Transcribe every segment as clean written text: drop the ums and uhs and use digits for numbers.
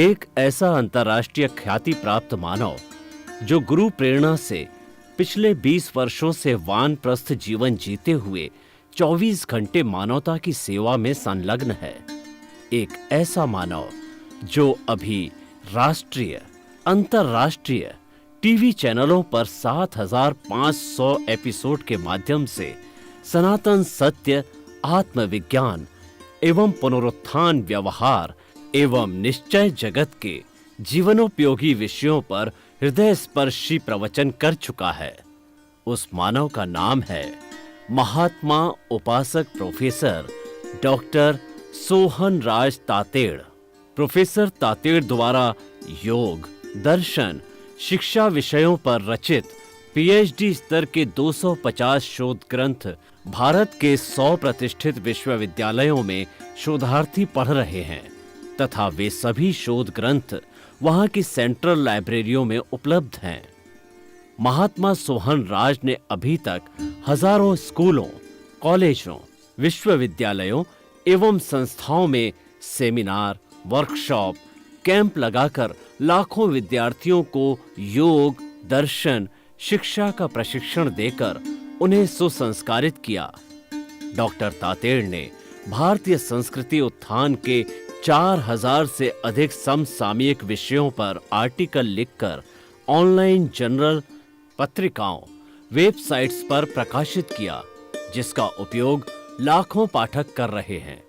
एक ऐसा अंतर्राष्ट्रीय ख्याति प्राप्त मानव जो गुरु प्रेरणा से पिछले 20 वर्षों से वानप्रस्थ जीवन जीते हुए 24 घंटे मानवता की सेवा में संलग्न है। एक ऐसा मानव जो अभी राष्ट्रीय, अंतर्राष्ट्रीय टीवी चैनलों पर 7,500 एपिसोड के माध्यम से सनातन सत्य, आत्मविज्ञान एवं पुनरुत्थान व्यवहार एवं निश्चय जगत के जीवनोपयोगी विषयों पर हृदय स्पर्शी प्रवचन कर चुका है। उस मानव का नाम है महात्मा उपासक प्रोफेसर डॉक्टर सोहन राज तातेड़। प्रोफेसर तातेड़ द्वारा योग, दर्शन, शिक्षा विषयों पर रचित पीएचडी स्तर के 250 शोध ग्रंथ भारत के 100 प्रतिष्ठित विश्वविद्यालयों में शोधार्थी पढ़ रहे हैं तथा वे सभी शोध ग्रंथ वहां की सेंट्रल लाइब्रेरियों में उपलब्ध हैं। महात्मा सोहन राज ने अभी तक हजारों स्कूलों, कॉलेजों, विश्वविद्यालयों एवं संस्थाओं में सेमिनार, वर्कशॉप, कैंप लगाकर लाखों विद्यार्थियों को योग, दर्शन, शिक्षा का प्रशिक्षण देकर उन्हें सुसंस्कारित किया। डॉक्टर तातेड़ ने भारतीय संस्कृति उत्थान के 4000 से अधिक समसामयिक विषयों पर आर्टिकल लिखकर ऑनलाइन जर्नल, पत्रिकाओं, वेबसाइट्स पर प्रकाशित किया, जिसका उपयोग लाखों पाठक कर रहे हैं।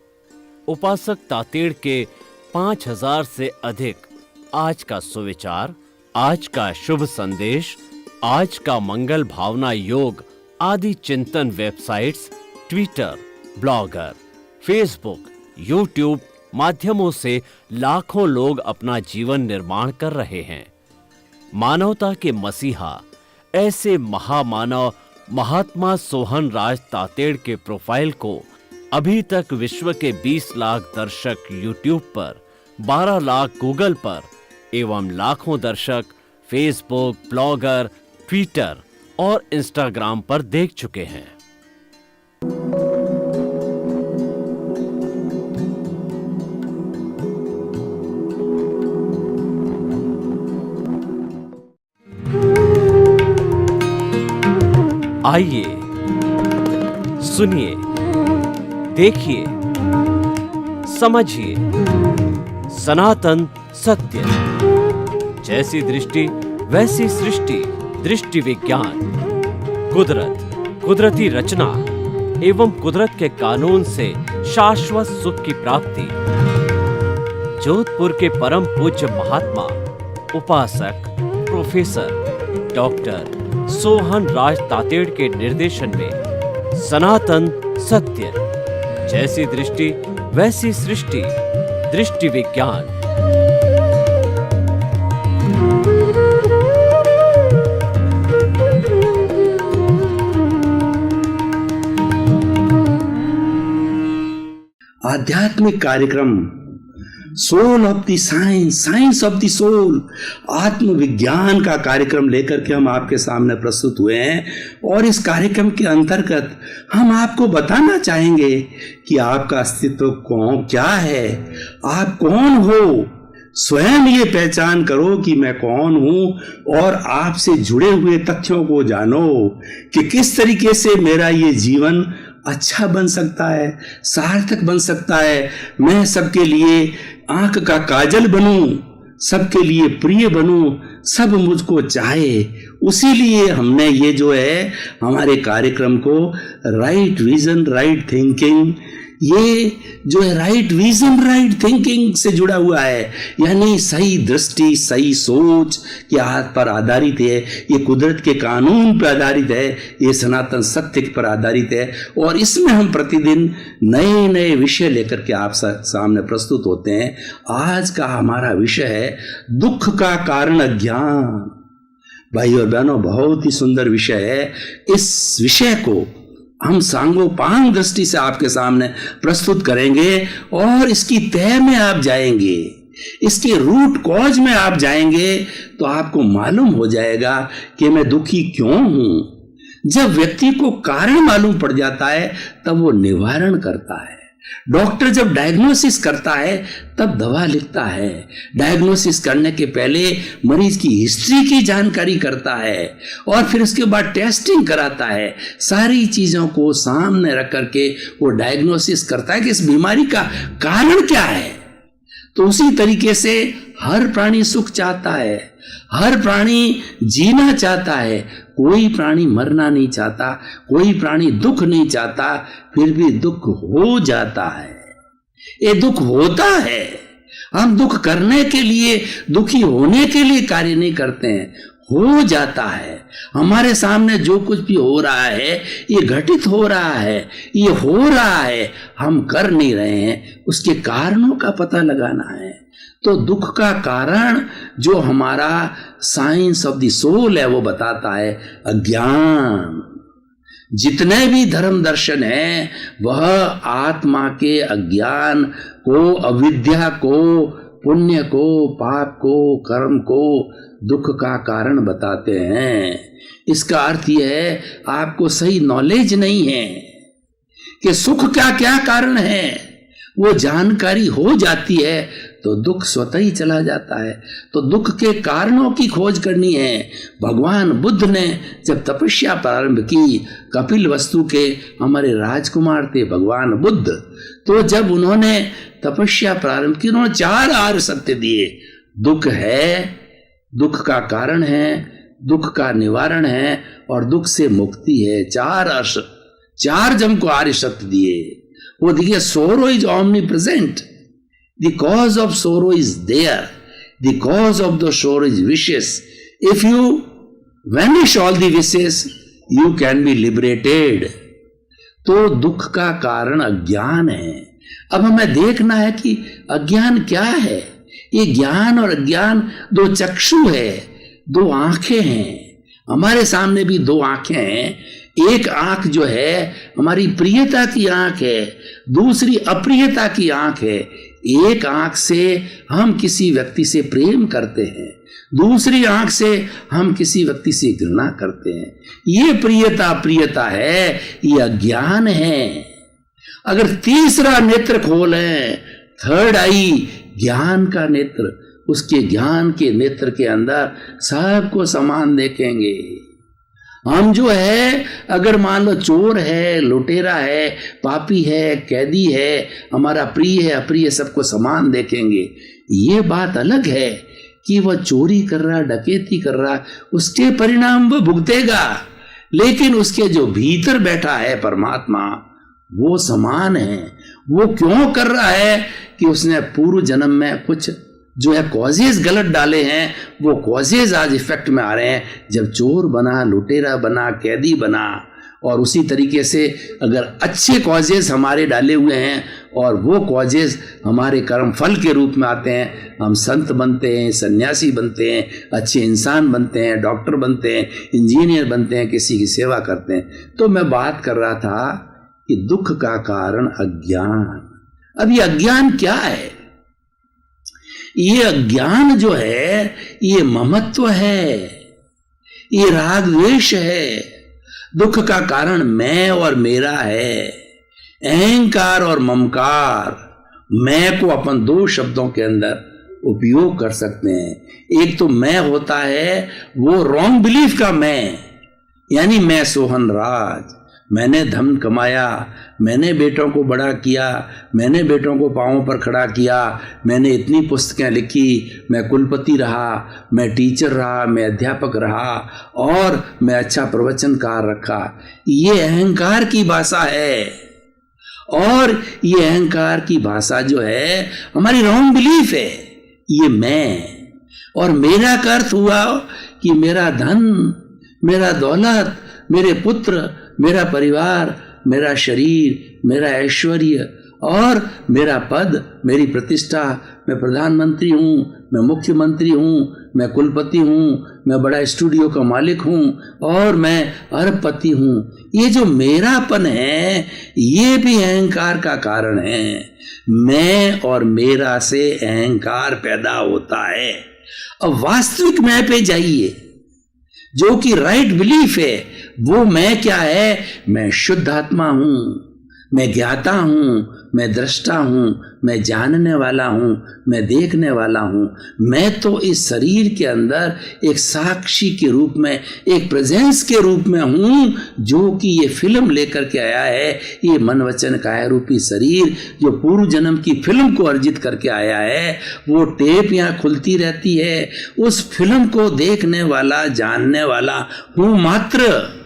उपासक तातेड़ के 5000 से अधिक आज का सुविचार, आज का शुभ संदेश, आज का मंगल भावना योग आदि चिंतन websites, Twitter, blogger, Facebook, YouTube माध्यमों से लाखों लोग अपना जीवन निर्माण कर रहे हैं। मानवता के मसीहा ऐसे महामानव महात्मा सोहन राज तातेड़ के प्रोफाइल को अभी तक विश्व के 20 लाख दर्शक यूट्यूब पर, 12 लाख गूगल पर एवं लाखों दर्शक फेसबुक, ब्लॉगर, ट्विटर और इंस्टाग्राम पर देख चुके हैं। आइए, सुनिए, देखिए, समझिए सनातन सत्य। जैसी दृष्टि वैसी सृष्टि, दृष्टि विज्ञान, कुदरत, कुदरती रचना एवं कुदरत के कानून से शाश्वत सुख की प्राप्ति। जोधपुर के परम पूज्य महात्मा उपासक प्रोफेसर डॉक्टर सोहन राज तातेड़ के निर्देशन में सनातन सत्य। जैसी दृष्टि वैसी सृष्टि, दृष्टि विज्ञान। आध्यात्मिक कार्यक्रम soul of the science, science of the soul, आत्मविज्ञान का कार्यक्रम लेकर के हम आपके सामने प्रस्तुत हुए हैं। और इस कार्यक्रम के अंतर्गत हम आपको बताना चाहेंगे कि आपका अस्तित्व क्या है, आप कौन हो। स्वयं ये पहचान करो कि मैं कौन हूं और आपसे जुड़े हुए तथ्यों को जानो कि किस तरीके से मेरा ये जीवन अच्छा बन सकता है, सार्थक बन सकता है। मैं सबके लिए आंख का काजल बनूं, सबके लिए प्रिय बनूं, सब मुझको चाहे। उसी लिए हमने ये जो है हमारे कार्यक्रम को राइट विजन राइट थिंकिंग, ये जो है राइट विजन राइट थिंकिंग से जुड़ा हुआ है, यानी सही दृष्टि, सही सोच के पर आधारित है। ये कुदरत के कानून पर आधारित है, ये सनातन सत्य पर आधारित है। और इसमें हम प्रतिदिन नए नए विषय लेकर के आप सामने प्रस्तुत होते हैं। आज का हमारा विषय है दुख का कारण अज्ञान। भाई और बहनों, बहुत ही सुंदर विषय है। इस विषय को हम सांगोपांग दृष्टि से आपके सामने प्रस्तुत करेंगे और इसकी तह में आप जाएंगे, इसके रूट कॉज में आप जाएंगे तो आपको मालूम हो जाएगा कि मैं दुखी क्यों हूं। जब व्यक्ति को कारण मालूम पड़ जाता है तब वो निवारण करता है। डॉक्टर जब डायग्नोसिस करता है तब दवा लिखता है। डायग्नोसिस करने के पहले मरीज की हिस्ट्री की जानकारी करता है और फिर उसके बाद टेस्टिंग कराता है। सारी चीजों को सामने रख करके वो डायग्नोसिस करता है कि इस बीमारी का कारण क्या है। तो उसी तरीके से हर प्राणी सुख चाहता है, हर प्राणी जीना चाहता है, कोई प्राणी मरना नहीं चाहता, कोई प्राणी दुख नहीं चाहता, फिर भी दुख हो जाता है। ये दुख होता है, हम दुख करने के लिए, दुखी होने के लिए कार्य नहीं करते हैं, हो जाता है। हमारे सामने जो कुछ भी हो रहा है ये घटित हो रहा है, ये हो रहा है, हम कर नहीं रहे हैं, उसके कारणों का पता लगाना है। तो दुख का कारण जो हमारा साइंस ऑफ द सोल है वो बताता है अज्ञान। जितने भी धर्म दर्शन है वह आत्मा के अज्ञान को, अविद्या को, पुण्य को, पाप को, कर्म को दुख का कारण बताते हैं। इसका अर्थ यह है आपको सही नॉलेज नहीं है कि सुख का क्या कारण है। वो जानकारी हो जाती है तो दुख स्वतः ही चला जाता है। तो दुख के कारणों की खोज करनी है। भगवान बुद्ध ने जब तपस्या प्रारंभ की, कपिल वस्तु के हमारे राजकुमार थे भगवान बुद्ध, तो जब उन्होंने तपस्या प्रारंभ की उन्होंने 4 आर्य सत्य दिए। दुख है, दुख का कारण है, दुख का निवारण है और दुख से मुक्ति है। 4 जन को आर्य सत्य दिए। वो देखिए, sorrow is omnipresent, the cause of sorrow is there, the cause of the sorrow is wishes. If you vanish all the wishes you can be liberated. तो दुख का कारण अज्ञान है। अब हमें देखना है कि अज्ञान क्या है। ये ज्ञान और अज्ञान 2 चक्षु है, 2 आंखें हैं। हमारे सामने भी 2 आंखें हैं। एक आंख जो है हमारी प्रियता की आंख है, दूसरी अप्रियता की आंख है। एक आंख से हम किसी व्यक्ति से प्रेम करते हैं, दूसरी आंख से हम किसी व्यक्ति से घृणा करते हैं। ये प्रियता अप्रियता है, ये अज्ञान है। अगर तीसरा नेत्र खोलें, थर्ड आई, ज्ञान का नेत्र, उसके ज्ञान के नेत्र के अंदर सबको समान देखेंगे। हम जो है, अगर मान लो चोर है, लुटेरा है, पापी है, कैदी है, हमारा प्रिय है, अप्रिय, सबको समान देखेंगे। ये बात अलग है कि वह चोरी कर रहा, डकैती कर रहा, उसके परिणाम वह भुगतेगा, लेकिन उसके जो भीतर बैठा है परमात्मा वो समान है। वो क्यों कर रहा है कि उसने पूर्व जन्म में कुछ जो है कॉजेज गलत डाले हैं, वो कॉजेज आज इफेक्ट में आ रहे हैं। जब चोर बना, लुटेरा बना, कैदी बना, और उसी तरीके से अगर अच्छे कॉजेज हमारे डाले हुए हैं और वो कॉजेज हमारे कर्म फल के रूप में आते हैं, हम संत बनते हैं, सन्यासी बनते हैं, अच्छे इंसान बनते हैं, डॉक्टर बनते हैं, इंजीनियर बनते हैं, किसी की सेवा करते हैं। तो मैं बात कर रहा था कि दुख का कारण अज्ञान। अब ये अज्ञान क्या है? ये अज्ञान जो है ये ममत्व है, ये राग द्वेष है। दुख का कारण मैं और मेरा है, अहंकार और ममकार। मैं को अपन 2 शब्दों के अंदर उपयोग कर सकते हैं। एक तो मैं होता है वो रॉन्ग बिलीफ का मैं, यानी मैं सोहन राज, मैंने धन कमाया, मैंने बेटों को बड़ा किया, मैंने बेटों को पांवों पर खड़ा किया, मैंने इतनी पुस्तकें लिखी, मैं कुलपति रहा, मैं टीचर रहा, मैं अध्यापक रहा और मैं अच्छा प्रवचनकार रखा। ये अहंकार की भाषा है। और ये अहंकार की भाषा जो है हमारी रॉन्ग बिलीफ है। ये मैं और मेरा का अर्थ हुआ कि मेरा धन, मेरा दौलत, मेरे पुत्र, मेरा परिवार, मेरा शरीर, मेरा ऐश्वर्य और मेरा पद, मेरी प्रतिष्ठा। मैं प्रधानमंत्री हूँ, मैं मुख्यमंत्री हूँ, मैं कुलपति हूँ, मैं बड़ा स्टूडियो का मालिक हूँ और मैं अरबपति हूँ। ये जो मेरापन है ये भी अहंकार का कारण है। मैं और मेरा से अहंकार पैदा होता है। अब वास्तविक मैं पे जाइए जो कि राइट बिलीफ है। वो मैं क्या है? मैं शुद्ध आत्मा हूं, मैं ज्ञाता हूँ, मैं दृष्टा हूँ, मैं जानने वाला हूँ, मैं देखने वाला हूँ। मैं तो इस शरीर के अंदर एक साक्षी के रूप में, एक प्रेजेंस के रूप में हूँ, जो कि ये फिल्म लेकर के आया है। ये मन वचन काया रूपी शरीर जो पूर्व जन्म की फिल्म को अर्जित करके आया है, वो टेप यहाँ खुलती रहती है। उस फिल्म को देखने वाला, जानने वाला हूँ मात्र।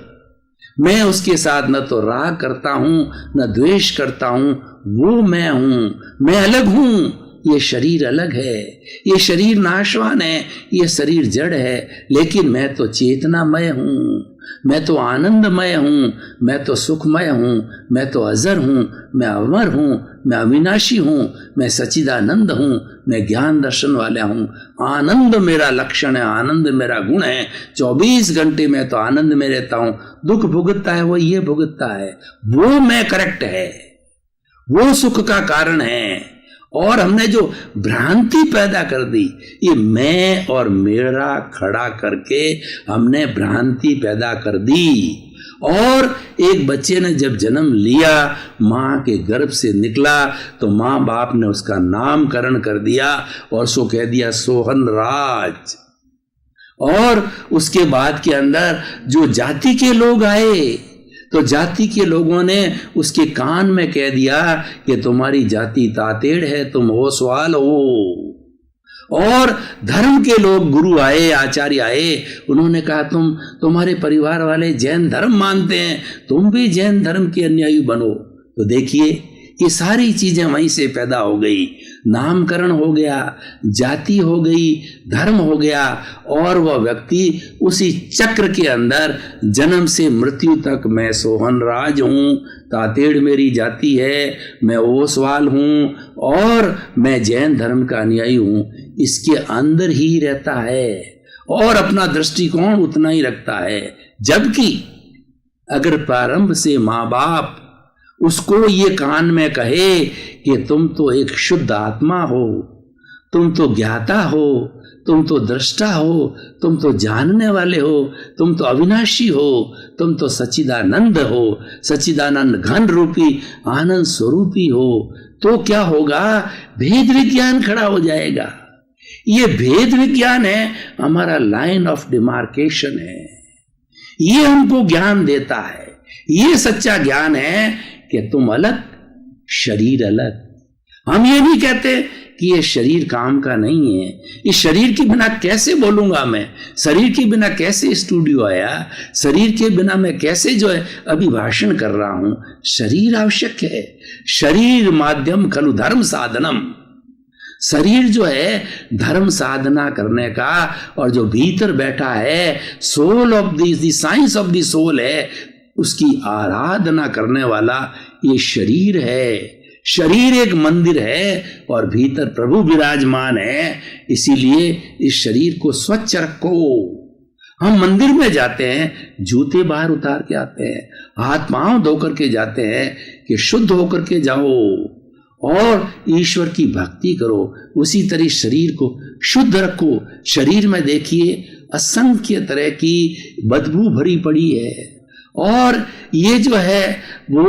मैं उसके साथ न तो राग करता हूं, न द्वेष करता हूं। वो मैं हूं, मैं अलग हूं। ये शरीर अलग है, ये शरीर नाशवान है, ये शरीर जड़ है, लेकिन मैं तो चेतनामय हूं, मैं तो आनंदमय हूं, मैं तो सुखमय हूं, मैं तो अजर हूं, मैं अमर हूं, मैं अविनाशी हूं, मैं सच्चिदानंद हूं, मैं ज्ञान दर्शन वाला हूं। आनंद मेरा लक्षण है, आनंद मेरा गुण है। 24 घंटे में तो आनंद में रहता हूं। दुख भुगतता है वो ये भुगतता है, वो मैं करेक्ट है, वो सुख का कारण है। और हमने जो भ्रांति पैदा कर दी, ये मैं और मेरा खड़ा करके हमने भ्रांति पैदा कर दी। और एक बच्चे ने जब जन्म लिया, माँ के गर्भ से निकला, तो माँ बाप ने उसका नामकरण कर दिया और सो कह दिया सोहन राज। और उसके बाद के अंदर जो जाति के लोग आए, तो जाति के लोगों ने उसके कान में कह दिया कि तुम्हारी जाति तातेड़ है, तुम ओसवाल हो। और धर्म के लोग, गुरु आए, आचार्य आए, उन्होंने कहा तुम्हारे परिवार वाले जैन धर्म मानते हैं, तुम भी जैन धर्म के अनुयायी बनो। तो देखिए ये सारी चीजें वहीं से पैदा हो गई। नामकरण हो गया, जाति हो गई, धर्म हो गया, और वह व्यक्ति उसी चक्र के अंदर जन्म से मृत्यु तक मैं सोहन राज हूं, तातेड़ मेरी जाति है, मैं ओसवाल हूं और मैं जैन धर्म का अनुयायी हूं, इसके अंदर ही रहता है और अपना दृष्टिकोण उतना ही रखता है। जबकि अगर प्रारंभ से माँ बाप उसको ये कान में कहे कि तुम तो एक शुद्ध आत्मा हो, तुम तो ज्ञाता हो, तुम तो दृष्टा हो, तुम तो जानने वाले हो, तुम तो अविनाशी हो, तुम तो सच्चिदानंद हो, सच्चिदानंद घन रूपी आनंद स्वरूपी हो, तो क्या होगा? भेद विज्ञान खड़ा हो जाएगा। ये भेद विज्ञान है, हमारा लाइन ऑफ डिमार्केशन है। ये हमको ज्ञान देता है, ये सच्चा ज्ञान है कि तुम अलग, शरीर अलग। हम ये नहीं कहते कि ये शरीर काम का नहीं है, इस शरीर के बिना कैसे बोलूंगा मैं, शरीर के बिना कैसे स्टूडियो आया, शरीर के बिना मैं कैसे जो है अभी भाषण कर रहा हूं। शरीर आवश्यक है, शरीर माध्यम खलु धर्म साधनम। शरीर जो है धर्म साधना करने का, और जो भीतर बैठा है soul of the science of the soul है, उसकी आराधना करने वाला ये शरीर है। शरीर एक मंदिर है और भीतर प्रभु विराजमान है, इसीलिए इस शरीर को स्वच्छ रखो। हम मंदिर में जाते हैं, जूते बाहर उतार के आते हैं, हाथ पांव धो करके जाते हैं कि शुद्ध होकर के जाओ और ईश्वर की भक्ति करो। उसी तरह शरीर को शुद्ध रखो। शरीर में देखिए असंख्य तरह की बदबू भरी पड़ी है, और ये जो है वो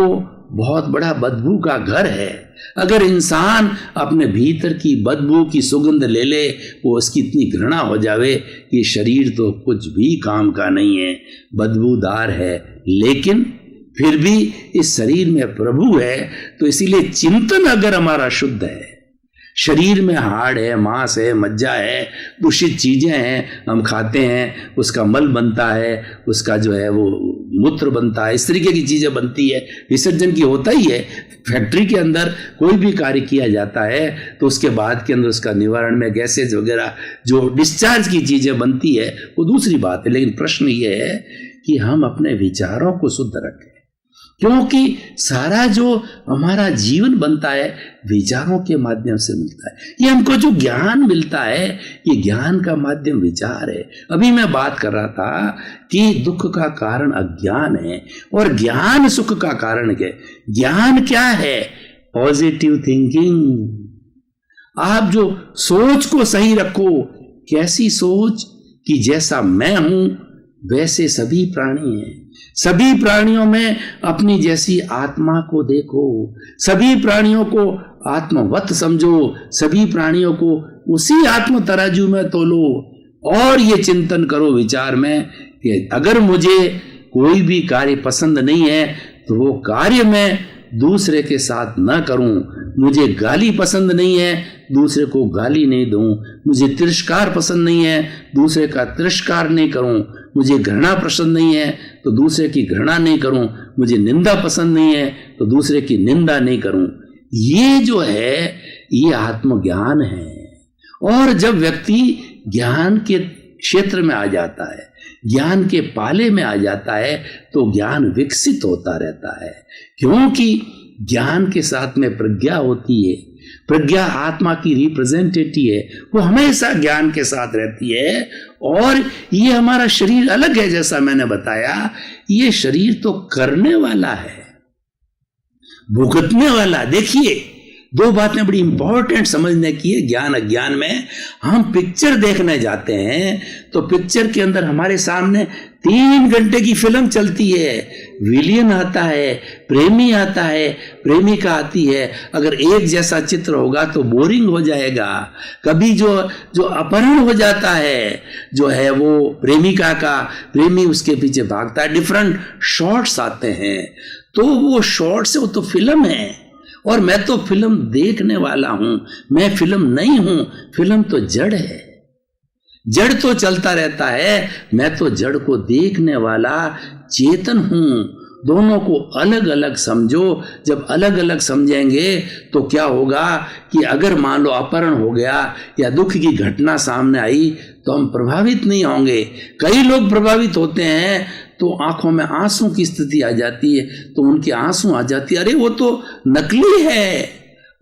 बहुत बड़ा बदबू का घर है। अगर इंसान अपने भीतर की बदबू की सुगंध ले ले, वो उसकी इतनी घृणा हो जावे कि शरीर तो कुछ भी काम का नहीं है, बदबूदार है। लेकिन फिर भी इस शरीर में प्रभु है, तो इसीलिए चिंतन अगर हमारा शुद्ध है, शरीर में हाड़ है, मांस है, मज्जा है, दूषित चीजें हैं, हम खाते हैं, उसका मल बनता है, उसका जो है वो मूत्र बनता है, इस तरीके की चीजें बनती है, विसर्जन की होता ही है। फैक्ट्री के अंदर कोई भी कार्य किया जाता है तो उसके बाद के अंदर उसका निवारण में गैसेज वगैरह जो डिस्चार्ज की चीजें बनती है वो दूसरी बात है। लेकिन प्रश्न ये है कि हम अपने विचारों को शुद्ध रखें, क्योंकि सारा जो हमारा जीवन बनता है विचारों के माध्यम से मिलता है। ये हमको जो ज्ञान मिलता है, ये ज्ञान का माध्यम विचार है। अभी मैं बात कर रहा था कि दुख का कारण अज्ञान है और ज्ञान सुख का कारण है। ज्ञान क्या है? Positive thinking. आप जो सोच को सही रखो, कैसी सोच कि जैसा मैं हूं वैसे सभी प्राणी हैं। सभी प्राणियों में अपनी जैसी आत्मा को देखो, सभी प्राणियों को आत्मवत समझो, सभी प्राणियों को उसी आत्म तराजू में तोलो और ये चिंतन करो विचार में कि अगर मुझे कोई भी कार्य पसंद नहीं है तो वो कार्य मैं दूसरे के साथ न करूं। मुझे गाली पसंद नहीं है, दूसरे को गाली नहीं दूं। मुझे तिरस्कार पसंद नहीं है, दूसरे का तिरस्कार नहीं करूं। मुझे घृणा पसंद नहीं है तो दूसरे की घृणा नहीं करूं। मुझे निंदा पसंद नहीं है तो दूसरे की निंदा नहीं करूं। ये जो है ये आत्मज्ञान है। और जब व्यक्ति ज्ञान के क्षेत्र में आ जाता है, ज्ञान के पाले में आ जाता है, तो ज्ञान विकसित होता रहता है। क्योंकि ज्ञान के साथ में प्रज्ञा होती है। प्रज्ञा आत्मा की रिप्रेजेंटेटिव है, वो हमेशा ज्ञान के साथ रहती है। और ये हमारा शरीर अलग है, जैसा मैंने बताया, ये शरीर तो करने वाला है, भुगतने वाला। देखिए, दो बातें बड़ी इंपॉर्टेंट समझने की है ज्ञान अज्ञान में। हम पिक्चर देखने जाते हैं तो पिक्चर के अंदर हमारे सामने 3 घंटे की फिल्म चलती है। विलियन आता है, प्रेमी आता है, प्रेमिका आती है। अगर एक जैसा चित्र होगा तो बोरिंग हो जाएगा। कभी जो अपहरण हो जाता है, जो है वो प्रेमिका का, प्रेमी उसके पीछे भागता है, डिफरेंट शॉट्स आते हैं। तो वो शॉट्स है, वो तो फिल्म है। और मैं तो फिल्म देखने वाला हूं, मैं फिल्म नहीं हूं। फिल्म तो जड़ है, जड़ तो चलता रहता है। मैं तो जड़ को देखने वाला चेतन हूं। दोनों को अलग अलग समझो। जब अलग अलग समझेंगे तो क्या होगा कि अगर मान लो अपहरण हो गया या दुख की घटना सामने आई तो हम प्रभावित नहीं होंगे। कई लोग प्रभावित होते हैं तो आंखों में आंसू की स्थिति आ जाती है, तो उनके आंसू आ जाती है। अरे वो तो नकली है,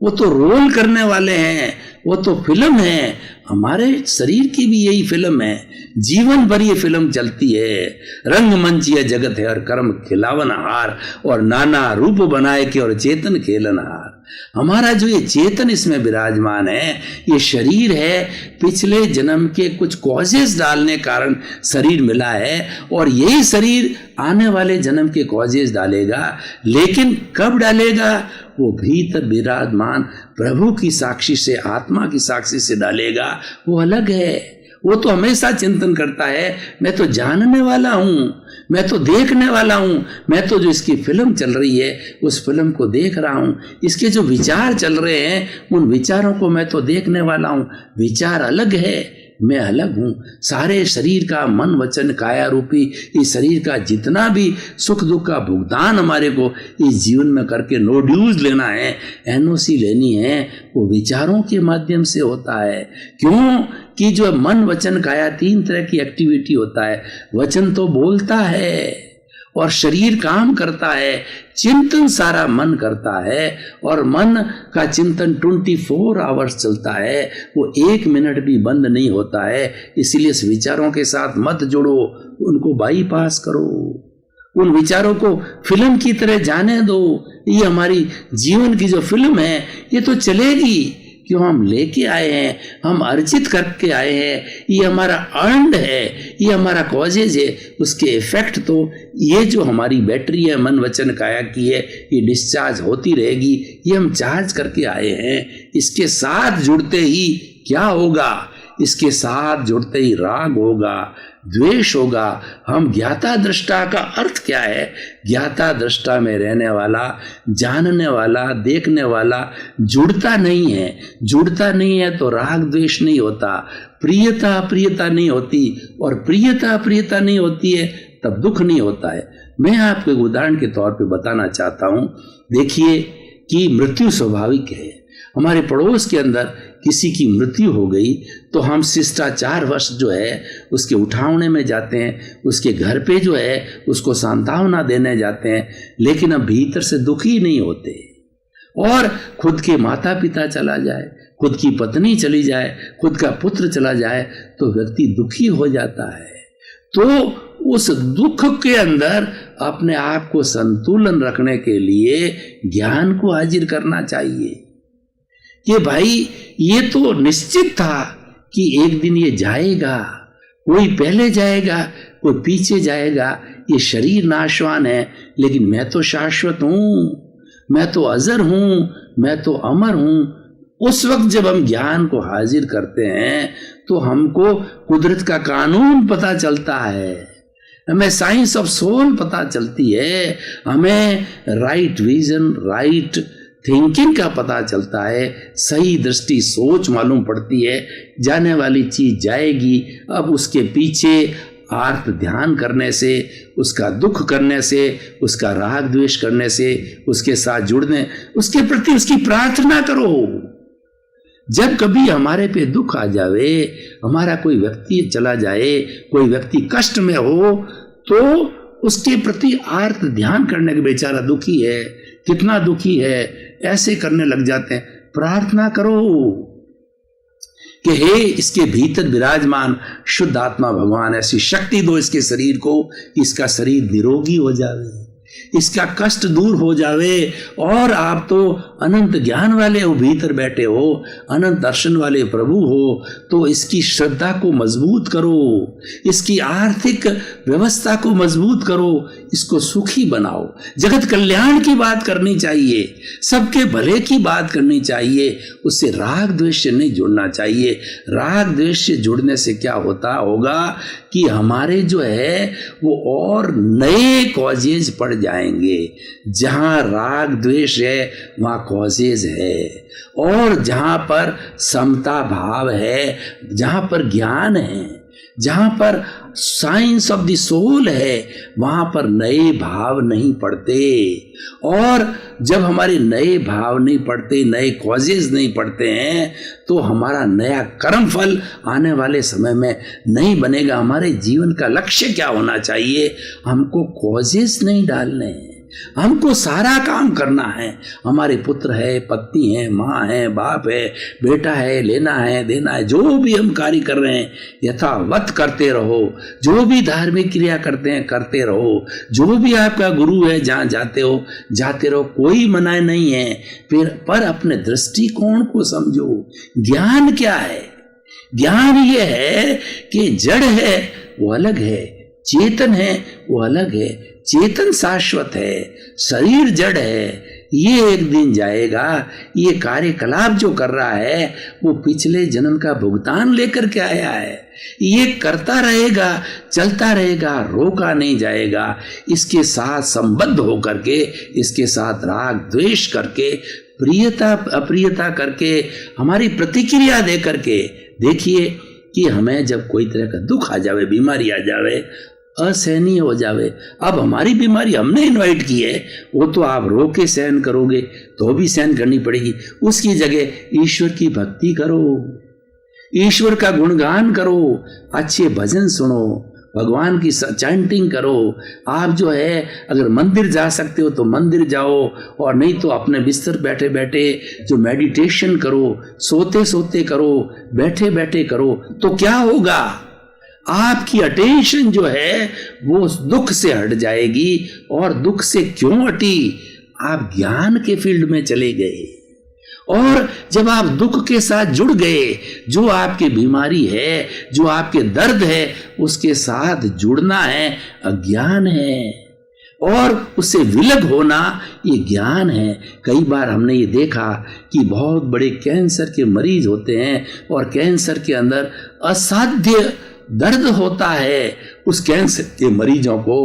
वो तो रोल करने वाले हैं, वो तो फिल्म है। हमारे शरीर की भी यही फिल्म है, जीवन भर ये फिल्म चलती है। रंगमंच ये जगत है और कर्म खिलावन हार, और नाना रूप बनाए के और चेतन खेलन हार। हमारा जो ये चेतन इसमें विराजमान है, ये शरीर है, पिछले जन्म के कुछ कॉजेस डालने कारण शरीर मिला है, और यही शरीर आने वाले जन्म के कॉजेस डालेगा। लेकिन कब डालेगा? वो भीतर विराजमान प्रभु की साक्षी से, आत्मा की साक्षी से डालेगा। वो अलग है। वो तो हमेशा चिंतन करता है, मैं तो जानने वाला हूं, मैं तो देखने वाला हूं, मैं तो जो इसकी फिल्म चल रही है उस फिल्म को देख रहा हूं। इसके जो विचार चल रहे हैं उन विचारों को मैं तो देखने वाला हूं। विचार अलग है, मैं अलग हूं। सारे शरीर का, मन वचन काया रूपी इस शरीर का जितना भी सुख दुख का भुगतान हमारे को इस जीवन में करके नो ड्यूज लेना है, एनओसी लेनी है, वो विचारों के माध्यम से होता है। क्यों कि जो मन वचन काया 3 तरह की एक्टिविटी होता है। वचन तो बोलता है और शरीर काम करता है, चिंतन सारा मन करता है, और मन का चिंतन 24 आवर्स चलता है, वो 1 मिनट भी बंद नहीं होता है। इसलिए इस विचारों के साथ मत जुड़ो, उनको बाईपास करो, उन विचारों को फिल्म की तरह जाने दो। ये हमारी जीवन की जो फिल्म है ये तो चलेगी, क्यों हम लेके आए हैं, हम अर्जित करके आए हैं, ये हमारा अर्न्ड है, ये हमारा कॉजेज है। उसके इफेक्ट तो ये जो हमारी बैटरी है मन वचन काया की है, ये डिस्चार्ज होती रहेगी। ये हम चार्ज करके आए हैं। इसके साथ जुड़ते ही क्या होगा? इसके साथ जुड़ते ही राग होगा, द्वेष होगा। हम ज्ञाता दृष्टा का अर्थ क्या है? ज्ञाता दृष्टा में रहने वाला, जानने वाला, देखने वाला जुड़ता नहीं है। जुड़ता नहीं है तो राग द्वेष नहीं होता, प्रियता अप्रियता नहीं होती, और प्रियता अप्रियता नहीं होती है तब दुख नहीं होता है। मैं आपको एक उदाहरण के तौर पे बताना चाहता हूं। देखिए कि मृत्यु स्वाभाविक है। हमारे पड़ोस के अंदर किसी की मृत्यु हो गई तो हम शिष्टाचार वर्ष जो है उसके उठावने में जाते हैं, उसके घर पे जो है उसको सांत्वना देने जाते हैं, लेकिन अब भीतर से दुखी नहीं होते। और खुद के माता पिता चला जाए, खुद की पत्नी चली जाए, खुद का पुत्र चला जाए तो व्यक्ति दुखी हो जाता है। तो उस दुख के अंदर अपने आप को संतुलन रखने के लिए ज्ञान को हाजिर करना चाहिए कि भाई ये तो निश्चित था कि एक दिन ये जाएगा, कोई पहले जाएगा, कोई पीछे जाएगा, ये शरीर नाशवान है लेकिन मैं तो शाश्वत हूं, मैं तो अजर हूं, मैं तो अमर हूं। उस वक्त जब हम ज्ञान को हाजिर करते हैं तो हमको कुदरत का कानून पता चलता है, हमें साइंस ऑफ सोल पता चलती है, हमें राइट विजन, राइट थिंकिंग का पता चलता है, सही दृष्टि सोच मालूम पड़ती है। जाने वाली चीज जाएगी, अब उसके पीछे आर्त ध्यान करने से, उसका दुख करने से, उसका राग द्वेष करने से, उसके साथ जुड़ने, उसके प्रति उसकी प्रार्थना करो। जब कभी हमारे पे दुख आ जावे, हमारा कोई व्यक्ति चला जाए, कोई व्यक्ति कष्ट में हो, तो उसके प्रति आर्त ध्यान करने के, बेचारा दुखी है, कितना दुखी है, ऐसे करने लग जाते हैं। प्रार्थना करो कि हे इसके भीतर विराजमान शुद्ध आत्मा भगवान ऐसी शक्ति दो इसके शरीर को, इसका शरीर निरोगी हो जावे, इसका कष्ट दूर हो जावे। और आप तो अनंत ज्ञान वाले हो, भीतर बैठे हो, अनंत दर्शन वाले प्रभु हो, तो इसकी श्रद्धा को मजबूत करो, इसकी आर्थिक व्यवस्था को मजबूत करो, इसको सुखी बनाओ। जगत कल्याण की बात करनी चाहिए, सबके भले की बात करनी चाहिए, उससे राग द्वेष से नहीं जुड़ना चाहिए। राग द्वेष से जुड़ने से क्या होगा कि हमारे जो है वो और नए कॉजेज पड़ जाएंगे। जहां राग द्वेष है वहां कॉजेज है, और जहां पर समता भाव है, जहां पर ज्ञान है, जहां पर साइंस ऑफ द सोल है, वहां पर नए भाव नहीं पड़ते। और जब हमारे नए भाव नहीं पड़ते, नए कॉजेज नहीं पड़ते हैं, तो हमारा नया कर्म फल आने वाले समय में नहीं बनेगा। हमारे जीवन का लक्ष्य क्या होना चाहिए? हमको कॉजेज नहीं डालने हैं, हमको सारा काम करना है। हमारे पुत्र है, पत्नी है, माँ है, बाप है, बेटा है, लेना है, देना है, जो भी हम कार्य कर रहे हैं यथावत करते रहो। जो भी धार्मिक क्रिया करते हैं करते रहो। जो भी आपका गुरु है, जहाँ जाते हो जाते रहो, कोई मना नहीं है। फिर पर अपने दृष्टिकोण को समझो। ज्ञान क्या है? ज्ञान ये है कि जड़ है वो अलग है, चेतन है वो अलग है। चेतन शाश्वत है, शरीर जड़ है, ये एक दिन जाएगा। ये कार्यकलाप जो कर रहा है वो पिछले जन्म का भुगतान लेकर के आया है। ये करता रहेगा, चलता रहेगा, रोका नहीं जाएगा। इसके साथ संबद्ध होकर के, इसके साथ राग द्वेष करके, प्रियता अप्रियता करके, हमारी प्रतिक्रिया दे करके, देखिए कि हमें जब कोई तरह का दुख आ जावे, बीमारी आ जावे, असहनीय हो जावे, अब हमारी बीमारी हमने इनवाइट की है, वो तो आप रो के सहन करोगे तो भी सहन करनी पड़ेगी। उसकी जगह ईश्वर की भक्ति करो, ईश्वर का गुणगान करो, अच्छे भजन सुनो, भगवान की चैंटिंग करो। आप जो है अगर मंदिर जा सकते हो तो मंदिर जाओ, और नहीं तो अपने बिस्तर बैठे बैठे जो मेडिटेशन करो, सोते सोते करो, बैठे बैठे करो। तो क्या होगा? आपकी अटेंशन जो है वो दुख से हट जाएगी। और दुख से क्यों हटी? आप ज्ञान के फील्ड में चले गए। और जब आप दुख के साथ जुड़ गए, जो आपकी बीमारी है, जो आपके दर्द है, उसके साथ जुड़ना है अज्ञान है, और उससे विलग होना ये ज्ञान है। कई बार हमने ये देखा कि बहुत बड़े कैंसर के मरीज होते हैं, और कैंसर के अंदर असाध्य दर्द होता है। उस कैंसर के मरीजों को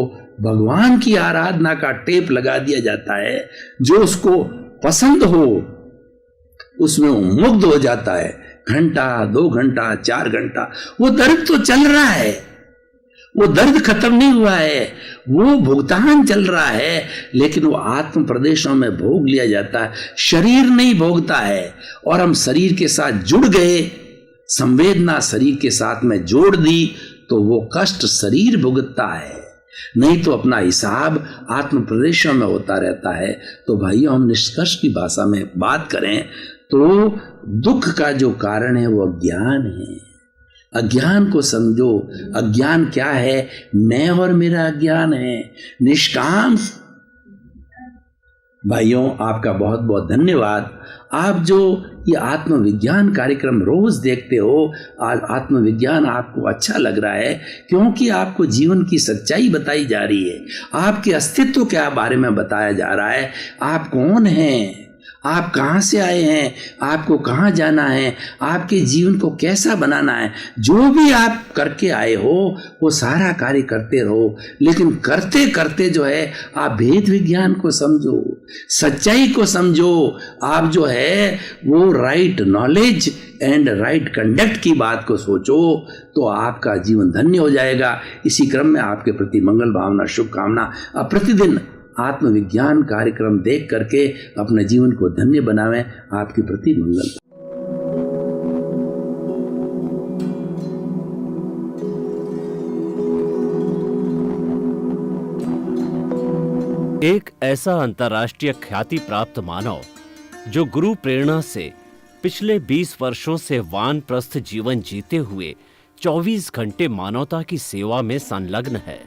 भगवान की आराधना का टेप लगा दिया जाता है, जो उसको पसंद हो उसमें वो मुग्ध हो जाता है। घंटा, 2 घंटा, 4 घंटा वो दर्द तो चल रहा है, वो दर्द खत्म नहीं हुआ है, वो भुगतान चल रहा है, लेकिन वो आत्म प्रदेशों में भोग लिया जाता है, शरीर नहीं भोगता है। और हम शरीर के साथ जुड़ गए, संवेदना शरीर के साथ में जोड़ दी, तो वो कष्ट शरीर भुगतता है, नहीं तो अपना हिसाब आत्म प्रदेशों में होता रहता है। तो भाइयों, हम निष्कर्ष की भाषा में बात करें तो दुख का जो कारण है वो अज्ञान है। अज्ञान को समझो। अज्ञान क्या है? मैं और मेरा अज्ञान है। निष्काम भाइयों, आपका बहुत बहुत धन्यवाद। आप जो ये आत्मविज्ञान कार्यक्रम रोज देखते हो, आज आत्मविज्ञान आपको अच्छा लग रहा है क्योंकि आपको जीवन की सच्चाई बताई जा रही है, आपके अस्तित्व के बारे में बताया जा रहा है। आप कौन हैं, आप कहाँ से आए हैं, आपको कहाँ जाना है, आपके जीवन को कैसा बनाना है। जो भी आप करके आए हो वो सारा कार्य करते रहो, लेकिन करते करते जो है आप भेद विज्ञान को समझो, सच्चाई को समझो। आप जो है वो right knowledge and right conduct की बात को सोचो तो आपका जीवन धन्य हो जाएगा। इसी क्रम में आपके प्रति मंगल भावना, शुभकामना। अब प्रतिदिन आत्मविज्ञान कार्यक्रम देख करके अपने जीवन को धन्य बनावें। आपके प्रति मंगल। एक ऐसा अंतर्राष्ट्रीय ख्याति प्राप्त मानव जो गुरु प्रेरणा से पिछले 20 वर्षों से वानप्रस्थ जीवन जीते हुए 24 घंटे मानवता की सेवा में संलग्न है।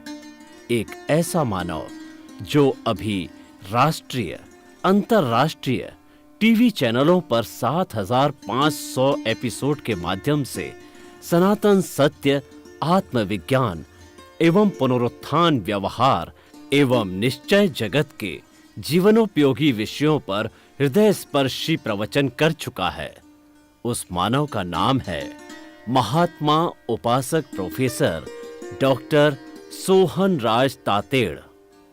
एक ऐसा मानव जो अभी राष्ट्रीय, अंतर्राष्ट्रीय टीवी चैनलों पर 7,500 एपिसोड के माध्यम से सनातन सत्य, आत्मविज्ञान एवं पुनरुत्थान, व्यवहार एवं निश्चय जगत के जीवनोपयोगी विषयों पर हृदय स्पर्शी प्रवचन कर चुका है। उस मानव का नाम है महात्मा उपासक प्रोफेसर डॉक्टर सोहन राज तातेड़।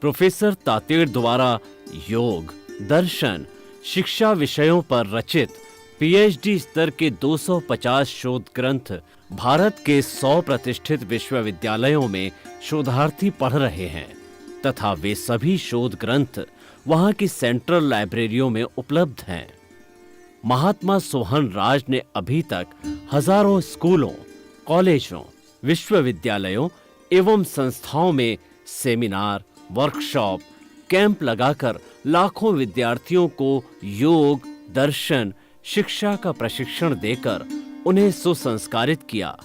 प्रोफेसर तातेड़ द्वारा योग, दर्शन, शिक्षा विषयों पर रचित पीएचडी स्तर के 250 शोध ग्रंथ भारत के 100 प्रतिष्ठित विश्वविद्यालयों में शोधार्थी पढ़ रहे हैं तथा वे सभी शोध ग्रंथ वहां की सेंट्रल लाइब्रेरियों में उपलब्ध हैं। महात्मा सोहन राज ने अभी तक हजारों स्कूलों, कॉलेजों, विश्वविद्यालयों एवं संस्थाओं में सेमिनार, वर्कशॉप, कैंप लगाकर लाखों विद्यार्थियों को योग, दर्शन, शिक्षा का प्रशिक्षण देकर उन्हें सुसंस्कारित किया।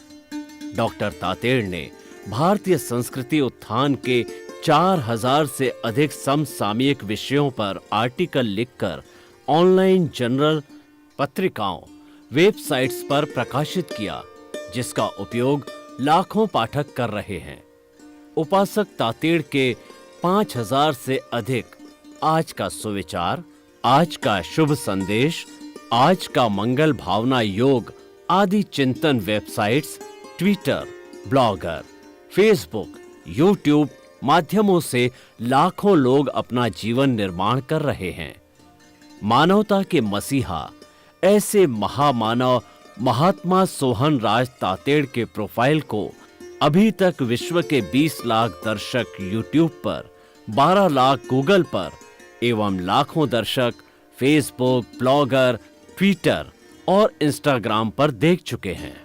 डॉक्टर तातेड़ ने भारतीय संस्कृति उत्थान के 4000 से अधिक समसामयिक विषयों पर आर्टिकल लिखकर ऑनलाइन जर्नल, पत्रिकाओं, वेबसाइट्स पर प्रकाशित किया, जिसका उपयोग लाखों पाठक कर रहे हैं। उपासक तातेड़ के 5000 से अधिक आज का सुविचार, आज का शुभ संदेश, आज का मंगल भावना योग आदि चिंतन websites, Twitter, blogger, Facebook, YouTube माध्यमों से लाखों लोग अपना जीवन निर्माण कर रहे हैं। मानवता के मसीहा ऐसे महामानव महात्मा सोहन राज तातेड़ के प्रोफाइल को अभी तक विश्व के 20 लाख दर्शक यूट्यूब पर, 12 लाख गूगल पर एवं लाखों दर्शक फेसबुक, ब्लॉगर, ट्विटर और इंस्टाग्राम पर देख चुके हैं।